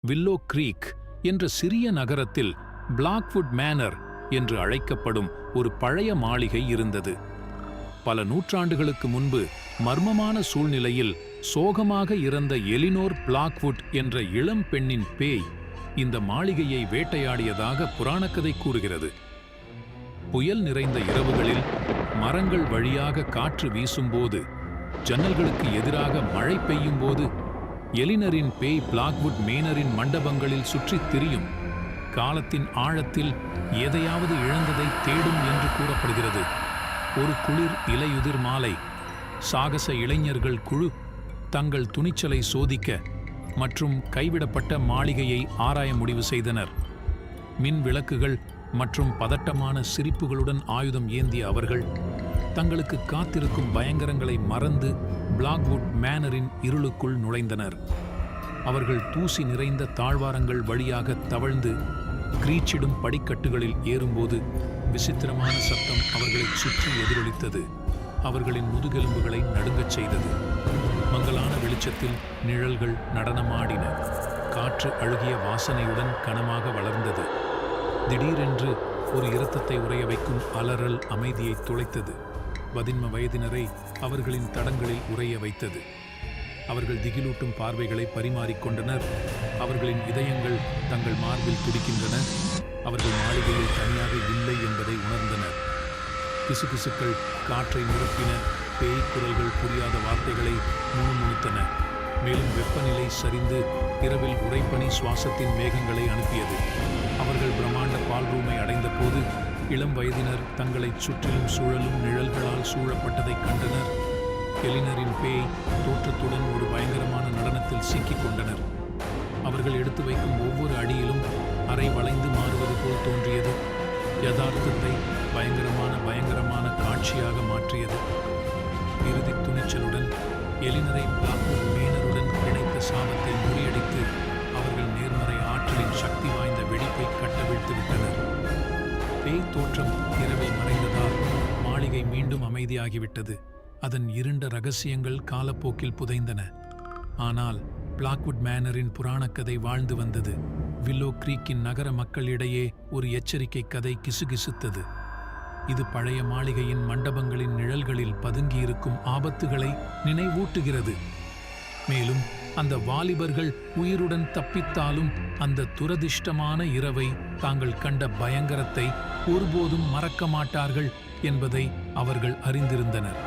Willow Greek என்ற சிறிய நகரத்தில் பிளாக்வுட் மேனர் என்று அழைக்கப்படும் ஒரு பழைய மாளிகை இருந்தது. பல நூற்றாண்டுகளுக்கு முன்பு மர்மமான சூழ்நிலையில் சோகமாக இறந்த எலினோர் பிளாக்வுட் என்ற இளம் பெண்ணின் பேய் இந்த மாளிகையை வேட்டையாடியதாக புராணக்கதை கூறுகிறது. புயல் நிறைந்த இரவுகளில் மரங்கள் வழியாக காற்று வீசும்போது, ஜன்னல்களுக்கு எதிராக மழை பெய்யும் போது எலினரின் பேய் பிளாக்வுட் மேனரின் மண்டபங்களில் சுற்றித் திரியும். காலத்தின் ஆழத்தில் எதையாவது இழந்ததை தேடும் என்று கூறப்படுகிறது. ஒரு குளிர் இலையுதிர் மாலை, சாகச இளைஞர்கள் குழு தங்கள் துணிச்சலை சோதிக்க மற்றும் கைவிடப்பட்ட மாளிகையை ஆராய முடிவு செய்தனர். மின் விளக்குகள் மற்றும் பதட்டமான சிரிப்புகளுடன் ஆயுதம் ஏந்திய அவர்கள் தங்களுக்கு காத்திருக்கும் பயங்கரங்களை மறந்து பிளாக்வுட் மேனரின் இருளுக்குள் நுழைந்தனர். அவர்கள் தூசி நிறைந்த தாழ்வாரங்கள் வழியாக தவழ்ந்து கிரீச்சிடும் படிக்கட்டுகளில் ஏறும்போது விசித்திரமான சத்தம் அவர்களைச் சுற்றி எதிரொலித்தது. அவர்களின் முதுகெலும்புகளை நடுங்கச் செய்தது. மங்கலான வெளிச்சத்தில் நிழல்கள் நடனமாடின. காற்று அழுகிய வாசனையுடன் கனமாக வளர்ந்தது. திடீரென்று ஒரு இரத்தத்தை உறைய வைக்கும் அலறல் அமைதியை துளைத்தது. 15 வயதினரை அவர்களின் தடங்களில் உறைய வைத்தது. அவர்கள் திகிலூட்டும் பார்வைகளை பரிமாறிக்கொண்டனர். அவர்களின் இதயங்கள் தங்கள் மார்பில் துடிக்கின்றன. அவர்கள் மாளிகையில் தனியாக இல்லை என்பதை உணர்ந்தனர். கிசுகிசுக்கள் காற்றை நிரப்பின. பேய் குரல்கள் புரியாத வார்த்தைகளை முணுமுணுத்தன. மேலும் வெப்பநிலை சரிந்து இரவில் உறைபனி சுவாசத்தின் மேகங்களை அனுப்பியது. அவர்கள் பிரம்மாண்ட பால் ரூமை அடைந்த போது இளம் வயதினர் தங்களைச் சுற்றிலும் சுழலும் நிழல்களால் சூழப்பட்டதைக் கண்டனர். எலினரின் பேய் தோற்றத்துடன் ஒரு பயங்கரமான நடனத்தில் சிக்கிக் கொண்டனர். அவர்கள் எடுத்து வைக்கும் ஒவ்வொரு அடியிலும் அறை வளைந்து மாறுவது போல் தோன்றியது. யதார்த்தத்தை பயங்கரமான காட்சியாக மாற்றியது. இறுதி துணிச்சலுடன் எலினரை பிளாக்வுட் மேனருடன் இணைத்த சாபத்தை முறியடித்து அவர்கள் நேர்மறை ஆற்றலின் சக்தி வாய்ந்த வெடிப்பை கட்டவிழ்த்து விட்டனர். பேய் தோற்றம் இரவில் மறைந்ததால் மாளிகை மீண்டும் அமைதியாகிவிட்டது. அதன் இருண்ட ரகசியங்கள் காலப்போக்கில் புதைந்தன. ஆனால் பிளாக்வுட் மேனரின் புராணக்கதை வாழ்ந்து வந்தது. வில்லோ கிரீக்கின் நகர மக்களிடையே ஒரு எச்சரிக்கை கதை கிசுகிசுத்தது. இது பழைய மாளிகையின் மண்டபங்களின் நிழல்களில் பதுங்கியிருக்கும் ஆபத்துகளை நினைவூட்டுகிறது. மேலும் அந்த வாலிபர்கள் உயிருடன் தப்பித்தாலும் அந்த துரதிர்ஷ்டமான இரவை தாங்கள் கண்ட பயங்கரத்தை ஒருபோதும் மறக்க மாட்டார்கள் என்பதை அவர்கள் அறிந்திருந்தனர்.